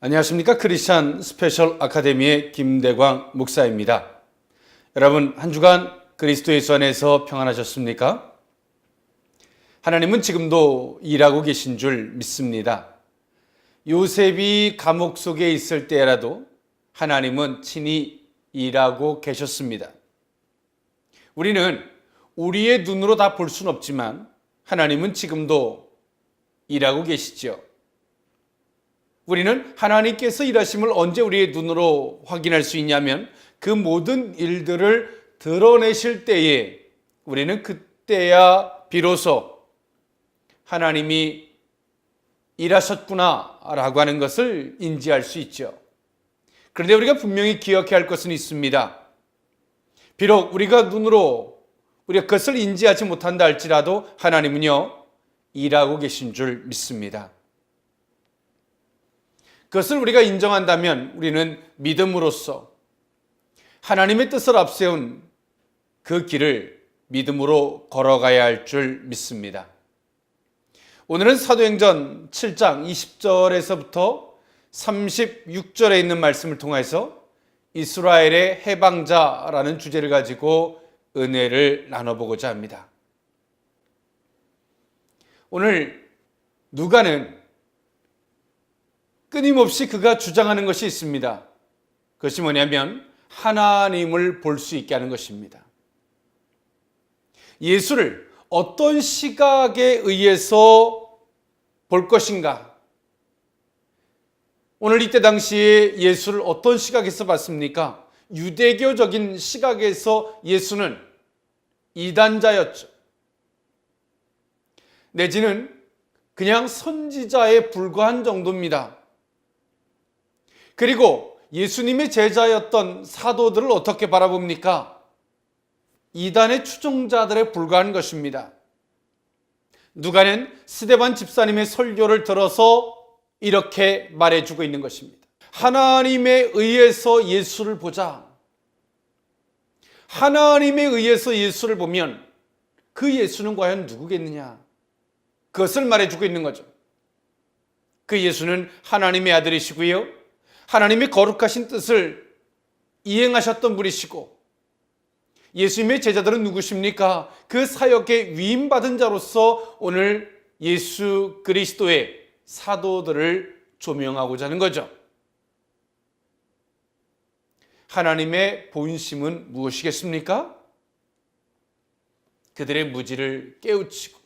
안녕하십니까. 크리스찬 스페셜 아카데미의 김대광 목사입니다. 여러분 한 주간 그리스도 예수 안에서 평안하셨습니까? 하나님은 지금도 일하고 계신 줄 믿습니다. 요셉이 감옥 속에 있을 때라도 하나님은 친히 일하고 계셨습니다. 우리는 우리의 눈으로 다 볼 수는 없지만 하나님은 지금도 일하고 계시죠. 우리는 하나님께서 일하심을 언제 우리의 눈으로 확인할 수 있냐면 그 모든 일들을 드러내실 때에 우리는 그때야 비로소 하나님이 일하셨구나 라고 하는 것을 인지할 수 있죠. 그런데 우리가 분명히 기억해야 할 것은 있습니다. 비록 우리가 눈으로 우리가 그것을 인지하지 못한다 할지라도 하나님은요 일하고 계신 줄 믿습니다. 그것을 우리가 인정한다면 우리는 믿음으로써 하나님의 뜻을 앞세운 그 길을 믿음으로 걸어가야 할 줄 믿습니다. 오늘은 사도행전 7장 20절에서부터 36절에 있는 말씀을 통해서 이스라엘의 해방자라는 주제를 가지고 은혜를 나눠보고자 합니다. 오늘 누가는 끊임없이 그가 주장하는 것이 있습니다. 그것이 뭐냐면 하나님을 볼 수 있게 하는 것입니다. 예수를 어떤 시각에 의해서 볼 것인가? 오늘 이때 당시에 예수를 어떤 시각에서 봤습니까? 유대교적인 시각에서 예수는 이단자였죠. 내지는 그냥 선지자에 불과한 정도입니다. 그리고 예수님의 제자였던 사도들을 어떻게 바라봅니까? 이단의 추종자들에 불과한 것입니다. 누가는 스데반 집사님의 설교를 들어서 이렇게 말해주고 있는 것입니다. 하나님에 의해서 예수를 보자. 하나님에 의해서 예수를 보면 그 예수는 과연 누구겠느냐? 그것을 말해주고 있는 거죠. 그 예수는 하나님의 아들이시고요. 하나님의 거룩하신 뜻을 이행하셨던 분이시고 예수님의 제자들은 누구십니까? 그 사역에 위임받은 자로서 오늘 예수 그리스도의 사도들을 조명하고자 하는 거죠. 하나님의 본심은 무엇이겠습니까? 그들의 무지를 깨우치고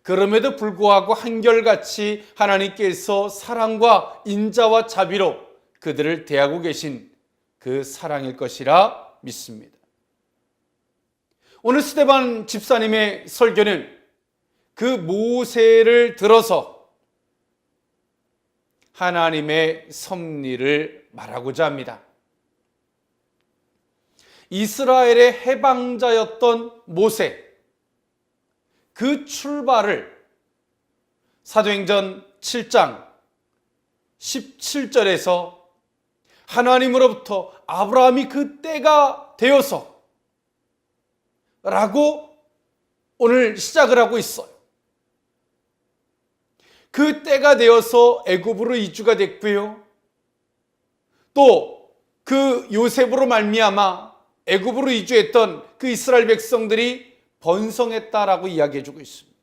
그럼에도 불구하고 한결같이 하나님께서 사랑과 인자와 자비로 그들을 대하고 계신 그 사랑일 것이라 믿습니다. 오늘 스데반 집사님의 설교는 그 모세를 들어서 하나님의 섭리를 말하고자 합니다. 이스라엘의 해방자였던 모세, 그 출발을 사도행전 7장 17절에서 하나님으로부터 아브라함이 그 때가 되어서 라고 오늘 시작을 하고 있어요. 그 때가 되어서 애굽으로 이주가 됐고요. 또 그 요셉으로 말미암아 애굽으로 이주했던 그 이스라엘 백성들이 번성했다라고 이야기해주고 있습니다.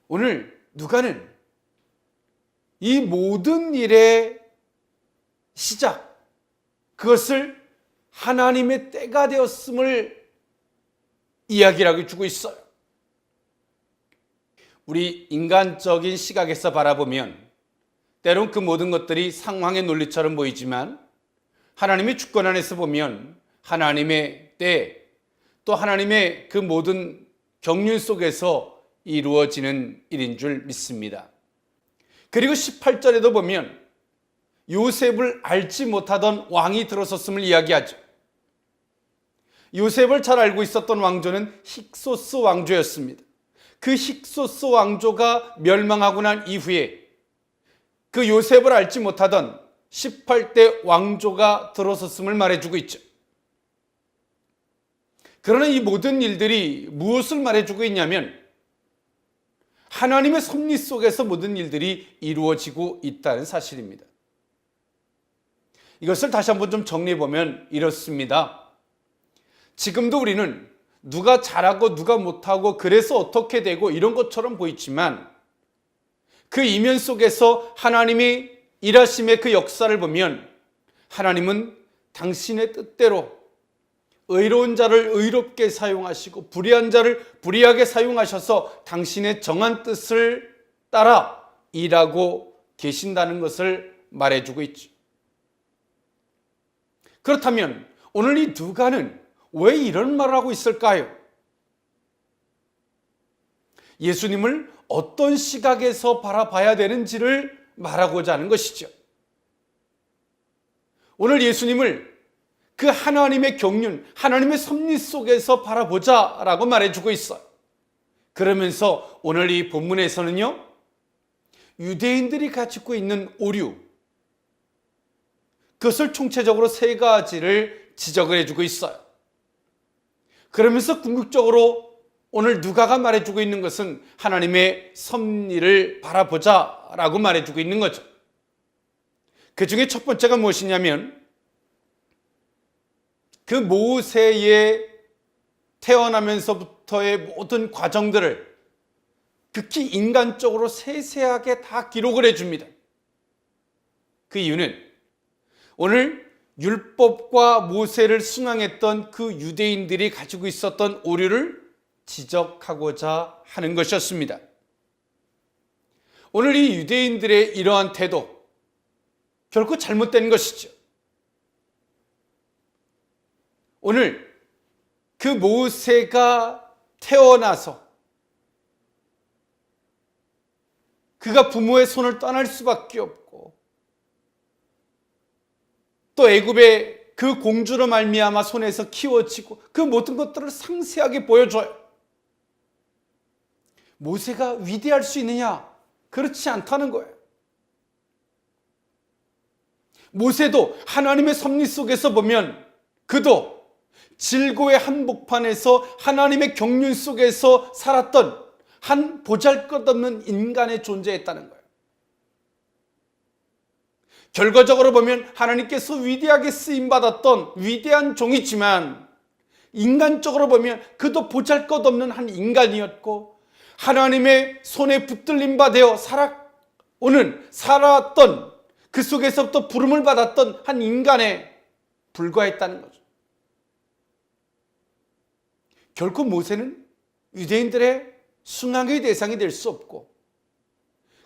오늘 누가는 이 모든 일의 시작, 그것을 하나님의 때가 되었음을 이야기를 해주고 있어요. 우리 인간적인 시각에서 바라보면 때론 그 모든 것들이 상황의 논리처럼 보이지만 하나님의 주권 안에서 보면 하나님의 때, 또 하나님의 그 모든 경륜 속에서 이루어지는 일인 줄 믿습니다. 그리고 18절에도 보면 요셉을 알지 못하던 왕이 들어섰음을 이야기하죠. 요셉을 잘 알고 있었던 왕조는 힉소스 왕조였습니다. 그 힉소스 왕조가 멸망하고 난 이후에 그 요셉을 알지 못하던 18대 왕조가 들어섰음을 말해주고 있죠. 그러나 이 모든 일들이 무엇을 말해주고 있냐면 하나님의 섭리 속에서 모든 일들이 이루어지고 있다는 사실입니다. 이것을 다시 한번 좀 정리해 보면 이렇습니다. 지금도 우리는 누가 잘하고 누가 못하고 그래서 어떻게 되고 이런 것처럼 보이지만 그 이면 속에서 하나님이 일하심의 그 역사를 보면 하나님은 당신의 뜻대로 의로운 자를 의롭게 사용하시고 불의한 자를 불의하게 사용하셔서 당신의 정한 뜻을 따라 일하고 계신다는 것을 말해주고 있죠. 그렇다면 오늘 이 누가는 왜 이런 말을 하고 있을까요? 예수님을 어떤 시각에서 바라봐야 되는지를 말하고자 하는 것이죠. 오늘 예수님을 그 하나님의 경륜, 하나님의 섭리 속에서 바라보자라고 말해주고 있어요. 그러면서 오늘 이 본문에서는요, 유대인들이 가지고 있는 오류, 그것을 총체적으로 세 가지를 지적을 해주고 있어요. 그러면서 궁극적으로 오늘 누가가 말해주고 있는 것은 하나님의 섭리를 바라보자라고 말해주고 있는 거죠. 그 중에 첫 번째가 무엇이냐면 그 모세의 태어나면서부터의 모든 과정들을 극히 인간적으로 세세하게 다 기록을 해줍니다. 그 이유는 오늘 율법과 모세를 순항했던 그 유대인들이 가지고 있었던 오류를 지적하고자 하는 것이었습니다. 오늘 이 유대인들의 이러한 태도, 결코 잘못된 것이죠. 오늘 그 모세가 태어나서 그가 부모의 손을 떠날 수밖에 없고 또 애굽의 그 공주로 말미암아 손에서 키워지고 그 모든 것들을 상세하게 보여줘요. 모세가 위대할 수 있느냐? 그렇지 않다는 거예요. 모세도 하나님의 섭리 속에서 보면 그도 질고의 한복판에서 하나님의 경륜 속에서 살았던 한 보잘것없는 인간의 존재였다는 거예요. 결과적으로 보면 하나님께서 위대하게 쓰임받았던 위대한 종이지만 인간적으로 보면 그도 보잘것없는 한 인간이었고 하나님의 손에 붙들림 바 되어 살았던 그 속에서부터 부름을 받았던 한 인간에 불과했다는 거죠. 결코 모세는 유대인들의 숭앙의 대상이 될 수 없고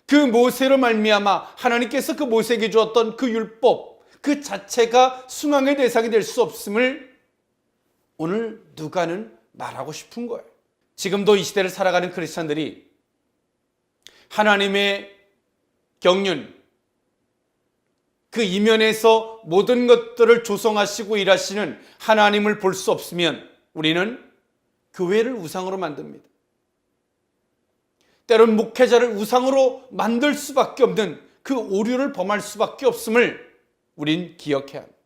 그 모세로 말미암아 하나님께서 그 모세에게 주었던 그 율법 그 자체가 숭앙의 대상이 될 수 없음을 오늘 누가는 말하고 싶은 거예요. 지금도 이 시대를 살아가는 크리스찬들이 하나님의 경륜 그 이면에서 모든 것들을 조성하시고 일하시는 하나님을 볼 수 없으면 우리는 교회를 우상으로 만듭니다. 때론 목회자를 우상으로 만들 수밖에 없는 그 오류를 범할 수밖에 없음을 우린 기억해야 합니다.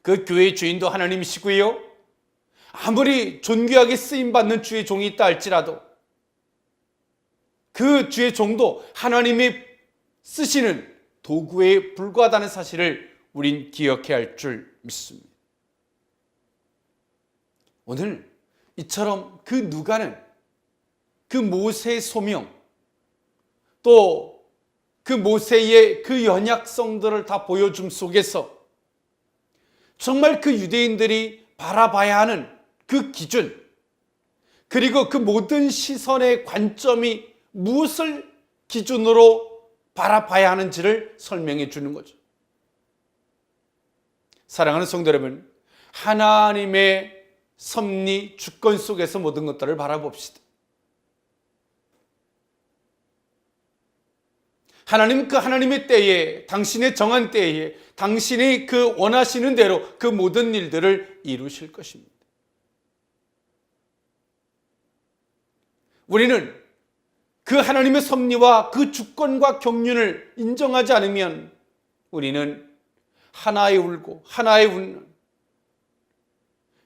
그 교회의 주인도 하나님이시고요. 아무리 존귀하게 쓰임받는 주의 종이 있다 할지라도 그 주의 종도 하나님이 쓰시는 도구에 불과하다는 사실을 우린 기억해야 할 줄 믿습니다. 오늘 이처럼 그 누가는 그 모세의 소명 또 그 모세의 그 연약성들을 다 보여줌 속에서 정말 그 유대인들이 바라봐야 하는 그 기준 그리고 그 모든 시선의 관점이 무엇을 기준으로 바라봐야 하는지를 설명해 주는 거죠. 사랑하는 성도 여러분, 하나님의 섭리 주권 속에서 모든 것들을 바라봅시다. 하나님 그 하나님의 때에 당신의 정한 때에 당신이 그 원하시는 대로 그 모든 일들을 이루실 것입니다. 우리는 그 하나님의 섭리와 그 주권과 경륜을 인정하지 않으면 우리는 하나에 울고 하나에 웃는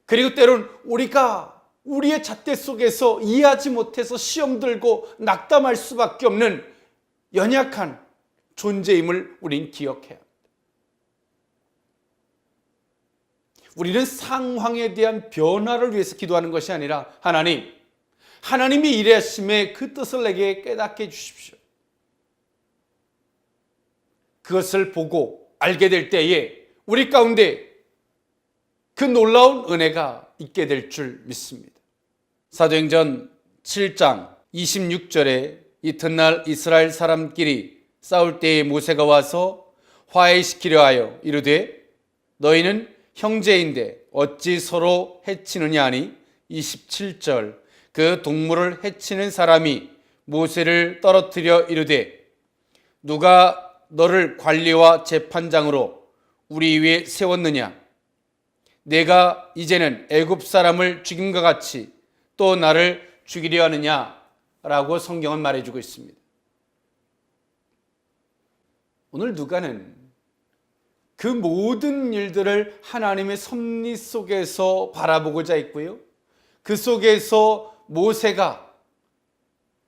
그리고 때론 우리가 우리의 잣대 속에서 이해하지 못해서 시험 들고 낙담할 수밖에 없는 연약한 존재임을 우린 기억해야 합니다. 우리는 상황에 대한 변화를 위해서 기도하는 것이 아니라 하나님이 일하심의 그 뜻을 내게 깨닫게 해주십시오. 그것을 보고 알게 될 때에 우리 가운데 그 놀라운 은혜가 있게 될 줄 믿습니다. 사도행전 7장 26절에 이튿날 이스라엘 사람끼리 싸울 때에 모세가 와서 화해시키려 하여 이르되 너희는 형제인데 어찌 서로 해치느냐 하니 27절 그 동물을 해치는 사람이 모세를 떨어뜨려 이르되 누가 너를 관리와 재판장으로 우리 위에 세웠느냐 내가 이제는 애굽 사람을 죽임과 같이 또 나를 죽이려 하느냐라고 성경은 말해주고 있습니다. 오늘 누가는 그 모든 일들을 하나님의 섭리 속에서 바라보고자 했고요. 그 속에서 모세가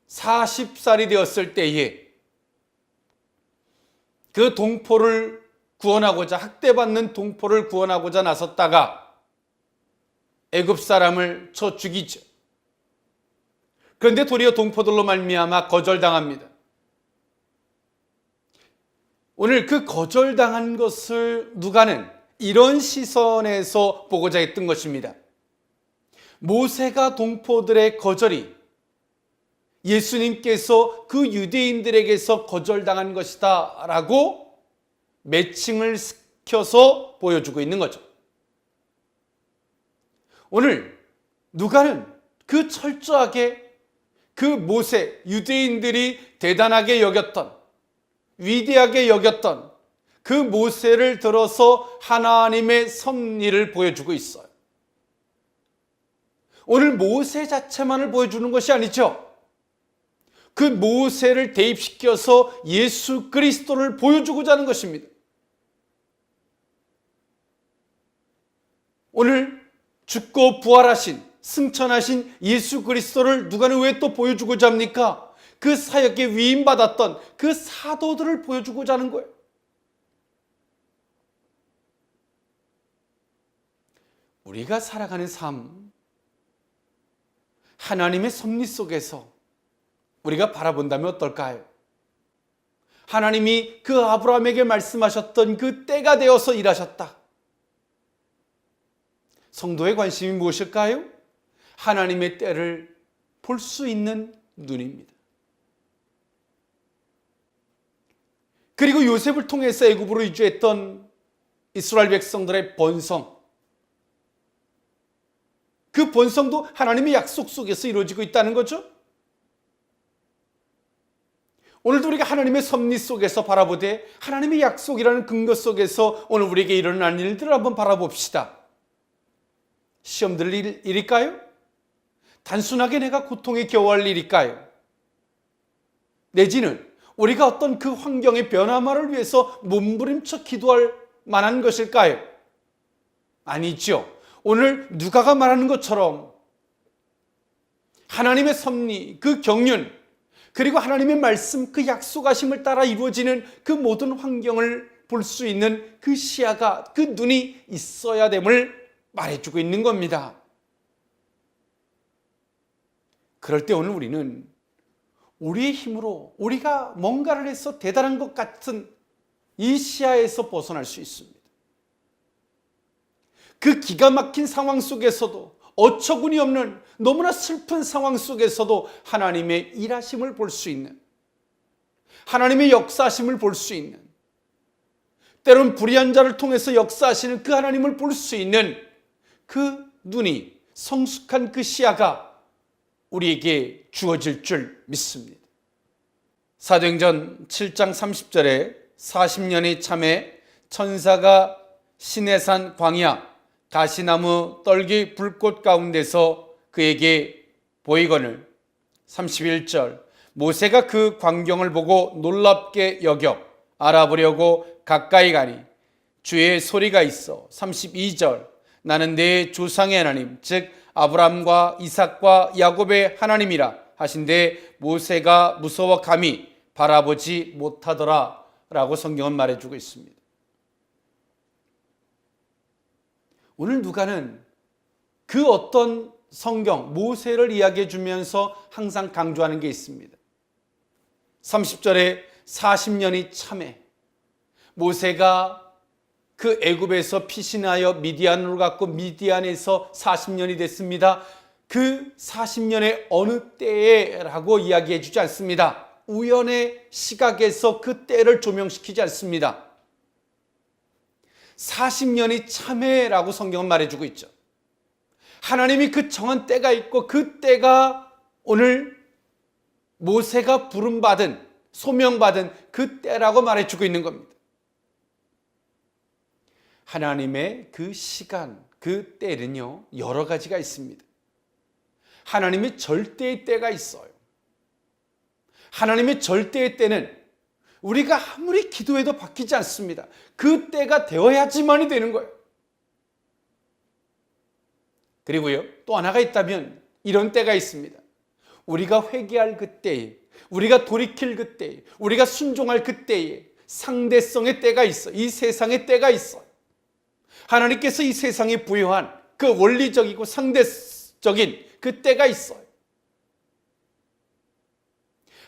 40살이 되었을 때에 그 동포를 구원하고자 학대받는 동포를 구원하고자 나섰다가 애굽 사람을 쳐 죽이죠. 그런데 도리어 동포들로 말미암아 거절당합니다. 오늘 그 거절당한 것을 누가는 이런 시선에서 보고자 했던 것입니다. 모세가 동포들의 거절이 예수님께서 그 유대인들에게서 거절당한 것이다 라고 매칭을 시켜서 보여주고 있는 거죠. 오늘 누가는 그 철저하게 그 모세, 유대인들이 대단하게 여겼던, 위대하게 여겼던 그 모세를 들어서 하나님의 섭리를 보여주고 있어요. 오늘 모세 자체만을 보여주는 것이 아니죠. 그 모세를 대입시켜서 예수 그리스도를 보여주고자 하는 것입니다. 오늘 죽고 부활하신 승천하신 예수 그리스도를 누가는 왜 또 보여주고자 합니까? 그 사역에 위임받았던 그 사도들을 보여주고자 하는 거예요. 우리가 살아가는 삶, 하나님의 섭리 속에서 우리가 바라본다면 어떨까요? 하나님이 그 아브라함에게 말씀하셨던 그 때가 되어서 일하셨다. 성도의 관심이 무엇일까요? 하나님의 때를 볼 수 있는 눈입니다. 그리고 요셉을 통해서 애굽으로 이주했던 이스라엘 백성들의 번성, 그 번성도 하나님의 약속 속에서 이루어지고 있다는 거죠. 오늘도 우리가 하나님의 섭리 속에서 바라보되 하나님의 약속이라는 근거 속에서 오늘 우리에게 일어난 일들을 한번 바라봅시다. 시험 들 일일까요? 단순하게 내가 고통에 겨워할 일일까요? 내지는 우리가 어떤 그 환경의 변화만을 위해서 몸부림쳐 기도할 만한 것일까요? 아니죠. 오늘 누가가 말하는 것처럼 하나님의 섭리, 그 경륜, 그리고 하나님의 말씀, 그 약속하심을 따라 이루어지는 그 모든 환경을 볼 수 있는 그 시야가, 그 눈이 있어야 됨을 말해주고 있는 겁니다. 그럴 때 오늘 우리는 우리의 힘으로 우리가 뭔가를 해서 대단한 것 같은 이 시야에서 벗어날 수 있습니다. 그 기가 막힌 상황 속에서도 어처구니 없는 너무나 슬픈 상황 속에서도 하나님의 일하심을 볼 수 있는, 하나님의 역사하심을 볼 수 있는, 때론 불의한 자를 통해서 역사하시는 그 하나님을 볼 수 있는 그 눈이, 성숙한 그 시야가 우리에게 주어질 줄 믿습니다. 사도행전 7장 30절에 40년이 참에 천사가 시내산 광야 가시나무 떨기 불꽃 가운데서 그에게 보이거늘 31절 모세가 그 광경을 보고 놀랍게 여겨 알아보려고 가까이 가니 주의 소리가 있어 32절 나는 내 조상의 하나님 즉 아브라함과 이삭과 야곱의 하나님이라 하신데 모세가 무서워 감히 바라보지 못하더라 라고 성경은 말해주고 있습니다. 오늘 누가는 그 어떤 성경 모세를 이야기해 주면서 항상 강조하는 게 있습니다. 30절에 40년이 참에 모세가 그 애굽에서 피신하여 미디안으로 갔고 미디안에서 40년이 됐습니다. 그 40년의 어느 때에라고 이야기해 주지 않습니다. 우연의 시각에서 그 때를 조명시키지 않습니다. 40년이 참회라고 성경은 말해주고 있죠. 하나님이 그 정한 때가 있고 그 때가 오늘 모세가 부름받은 소명받은 그 때라고 말해주고 있는 겁니다. 하나님의 그 시간, 그 때는요 여러 가지가 있습니다. 하나님의 절대의 때가 있어요. 하나님의 절대의 때는 우리가 아무리 기도해도 바뀌지 않습니다. 그 때가 되어야지만이 되는 거예요. 그리고요 또 하나가 있다면 이런 때가 있습니다. 우리가 회개할 그때에, 우리가 돌이킬 그때에, 우리가 순종할 그때에 상대성의 때가 있어. 이 세상의 때가 있어. 하나님께서 이 세상에 부여한 그 원리적이고 상대적인 그 때가 있어요.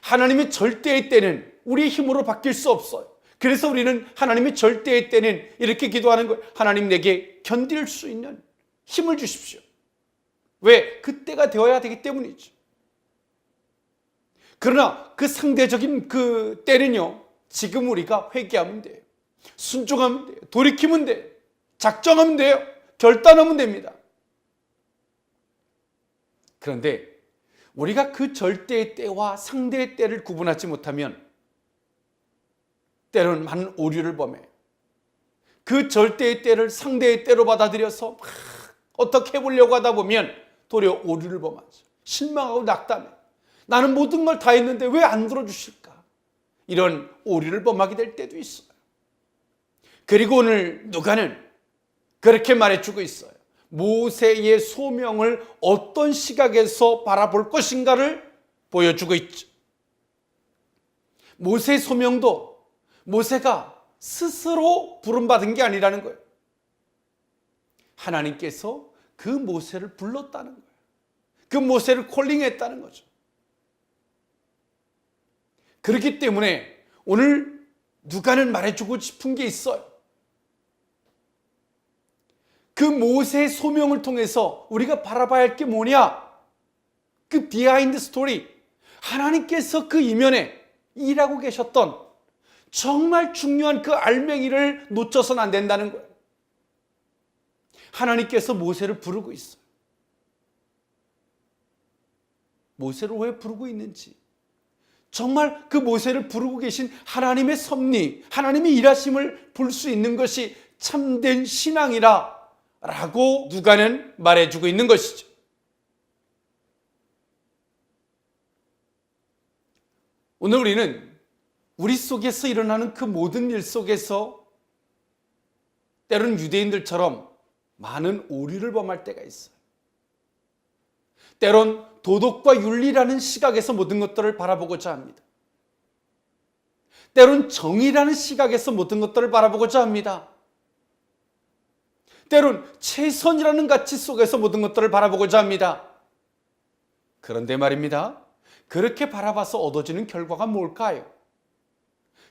하나님의 절대의 때는 우리의 힘으로 바뀔 수 없어요. 그래서 우리는 하나님의 절대의 때는 이렇게 기도하는 거예요. 하나님 내게 견딜 수 있는 힘을 주십시오. 왜? 그 때가 되어야 되기 때문이죠. 그러나 그 상대적인 그 때는요 지금 우리가 회개하면 돼요. 순종하면 돼요. 돌이키면 돼요. 작정하면 돼요. 결단하면 됩니다. 그런데 우리가 그 절대의 때와 상대의 때를 구분하지 못하면 때로는 많은 오류를 범해요. 그 절대의 때를 상대의 때로 받아들여서 막 어떻게 해보려고 하다 보면 도리어 오류를 범하죠. 실망하고 낙담해. 나는 모든 걸 다 했는데 왜 안 들어주실까? 이런 오류를 범하게 될 때도 있어요. 그리고 오늘 누가는 그렇게 말해주고 있어요. 모세의 소명을 어떤 시각에서 바라볼 것인가를 보여주고 있죠. 모세의 소명도 모세가 스스로 부름받은 게 아니라는 거예요. 하나님께서 그 모세를 불렀다는 거예요. 그 모세를 콜링했다는 거죠. 그렇기 때문에 오늘 누가는 말해주고 싶은 게 있어요. 그 모세의 소명을 통해서 우리가 바라봐야 할 게 뭐냐? 그 비하인드 스토리. 하나님께서 그 이면에 일하고 계셨던 정말 중요한 그 알맹이를 놓쳐서는 안 된다는 거예요. 하나님께서 모세를 부르고 있어요. 모세를 왜 부르고 있는지, 정말 그 모세를 부르고 계신 하나님의 섭리, 하나님의 일하심을 볼 수 있는 것이 참된 신앙이라 라고 누가는 말해주고 있는 것이죠. 오늘 우리는 우리 속에서 일어나는 그 모든 일 속에서 때로는 유대인들처럼 많은 오류를 범할 때가 있어요. 때론 도덕과 윤리라는 시각에서 모든 것들을 바라보고자 합니다. 때론 정의라는 시각에서 모든 것들을 바라보고자 합니다. 때론 최선이라는 가치 속에서 모든 것들을 바라보고자 합니다. 그런데 말입니다. 그렇게 바라봐서 얻어지는 결과가 뭘까요?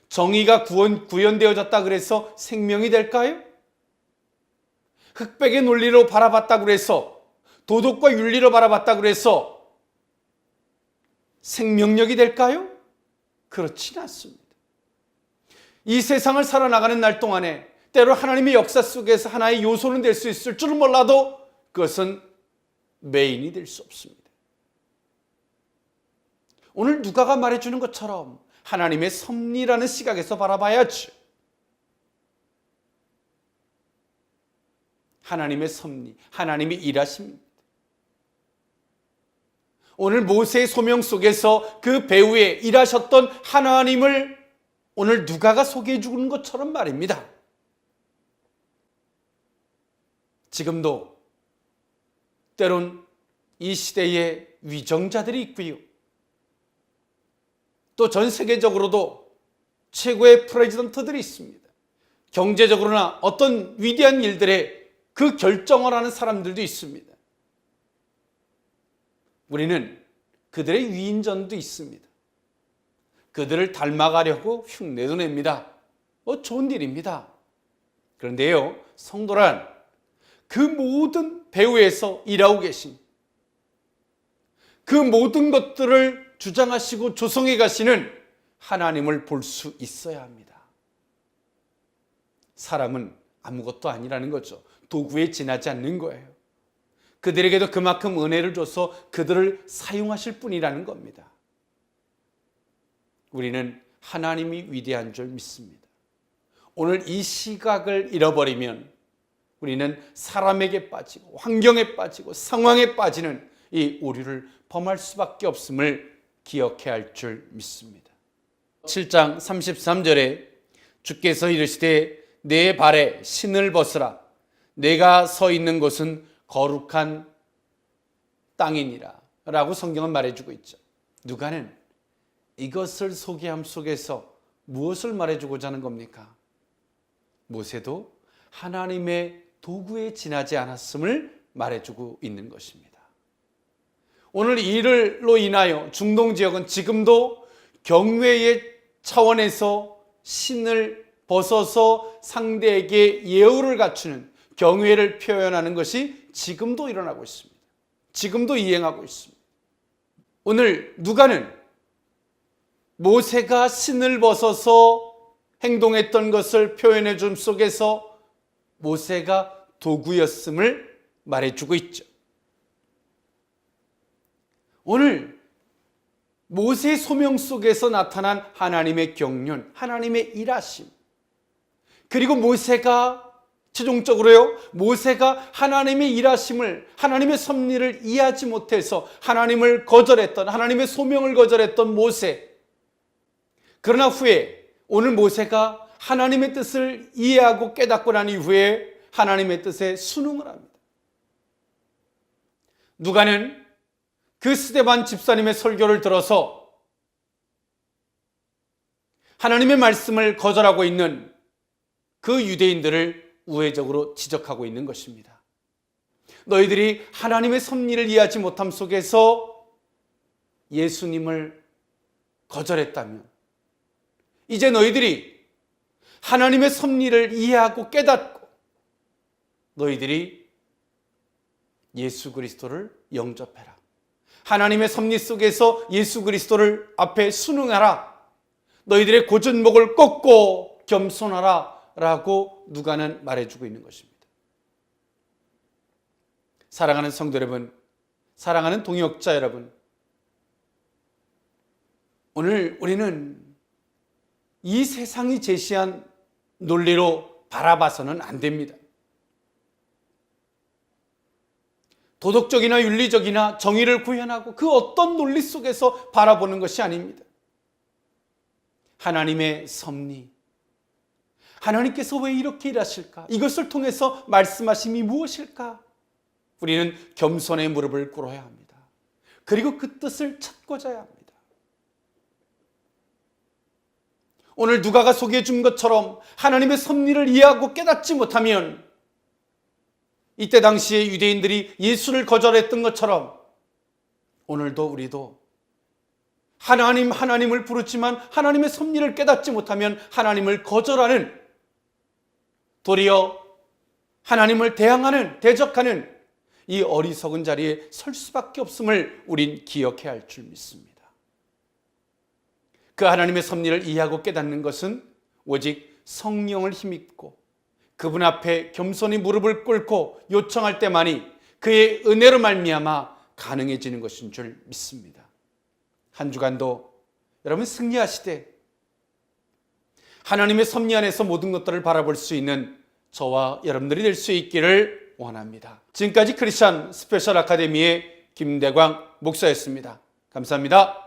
정의가 구현되어졌다 그래서 생명이 될까요? 흑백의 논리로 바라봤다 그래서, 도덕과 윤리로 바라봤다 그래서 생명력이 될까요? 그렇지는 않습니다. 이 세상을 살아나가는 날 동안에 때로 하나님의 역사 속에서 하나의 요소는 될 수 있을 줄은 몰라도 그것은 메인이 될 수 없습니다. 오늘 누가가 말해주는 것처럼 하나님의 섭리라는 시각에서 바라봐야죠. 하나님의 섭리, 하나님의 일하심입니다. 오늘 모세의 소명 속에서 그 배후에 일하셨던 하나님을 오늘 누가가 소개해 주는 것처럼 말입니다. 지금도 때론 이 시대에 위정자들이 있고요. 또 전 세계적으로도 최고의 프레지던트들이 있습니다. 경제적으로나 어떤 위대한 일들에 그 결정을 하는 사람들도 있습니다. 우리는 그들의 위인전도 있습니다. 그들을 닮아가려고 흉내도 냅니다. 좋은 일입니다. 그런데요, 성도란 그 모든 배후에서 일하고 계신, 그 모든 것들을 주장하시고 조성해 가시는 하나님을 볼 수 있어야 합니다. 사람은 아무것도 아니라는 거죠. 도구에 지나지 않는 거예요. 그들에게도 그만큼 은혜를 줘서 그들을 사용하실 뿐이라는 겁니다. 우리는 하나님이 위대한 줄 믿습니다. 오늘 이 시각을 잃어버리면 우리는 사람에게 빠지고 환경에 빠지고 상황에 빠지는 이 오류를 범할 수밖에 없음을 기억해야 할 줄 믿습니다. 7장 33절에 주께서 이르시되 내 발에 신을 벗으라. 내가 서 있는 곳은 거룩한 땅이니라 라고 성경은 말해주고 있죠. 누가는 이것을 소개함 속에서 무엇을 말해주고자 하는 겁니까? 모세도 하나님의 도구에 지나지 않았음을 말해주고 있는 것입니다. 오늘 이 일로 인하여 중동 지역은 지금도 경외의 차원에서 신을 벗어서 상대에게 예우를 갖추는 경외를 표현하는 것이 지금도 일어나고 있습니다. 지금도 이행하고 있습니다. 오늘 누가는 모세가 신을 벗어서 행동했던 것을 표현해 줌 속에서 모세가 도구였음을 말해주고 있죠. 오늘 모세의 소명 속에서 나타난 하나님의 경륜, 하나님의 일하심, 그리고 모세가 최종적으로요, 모세가 하나님의 일하심을, 하나님의 섭리를 이해하지 못해서 하나님을 거절했던, 하나님의 소명을 거절했던 모세. 그러나 후에 오늘 모세가 하나님의 뜻을 이해하고 깨닫고 난 이후에 하나님의 뜻에 순응을 합니다. 누가는 그 스데반 집사님의 설교를 들어서 하나님의 말씀을 거절하고 있는 그 유대인들을 우회적으로 지적하고 있는 것입니다. 너희들이 하나님의 섭리를 이해하지 못함 속에서 예수님을 거절했다면 이제 너희들이 하나님의 섭리를 이해하고 깨닫고 너희들이 예수 그리스도를 영접해라. 하나님의 섭리 속에서 예수 그리스도를 앞에 순응하라. 너희들의 고전목을 꺾고 겸손하라 라고 누가는 말해주고 있는 것입니다. 사랑하는 성도 여러분, 사랑하는 동역자 여러분, 오늘 우리는 이 세상이 제시한 논리로 바라봐서는 안 됩니다. 도덕적이나 윤리적이나 정의를 구현하고 그 어떤 논리 속에서 바라보는 것이 아닙니다. 하나님의 섭리, 하나님께서 왜 이렇게 일하실까? 이것을 통해서 말씀하심이 무엇일까? 우리는 겸손의 무릎을 꿇어야 합니다. 그리고 그 뜻을 찾고자 합니다. 오늘 누가가 소개해 준 것처럼 하나님의 섭리를 이해하고 깨닫지 못하면 이때 당시에 유대인들이 예수를 거절했던 것처럼 오늘도 우리도 하나님을 부르지만 하나님의 섭리를 깨닫지 못하면 하나님을 거절하는, 도리어 하나님을 대적하는 이 어리석은 자리에 설 수밖에 없음을 우린 기억해야 할 줄 믿습니다. 그 하나님의 섭리를 이해하고 깨닫는 것은 오직 성령을 힘입고 그분 앞에 겸손히 무릎을 꿇고 요청할 때만이 그의 은혜로 말미암아 가능해지는 것인 줄 믿습니다. 한 주간도 여러분 승리하시되 하나님의 섭리 안에서 모든 것들을 바라볼 수 있는 저와 여러분들이 될 수 있기를 원합니다. 지금까지 크리스천 스페셜 아카데미의 김대광 목사였습니다. 감사합니다.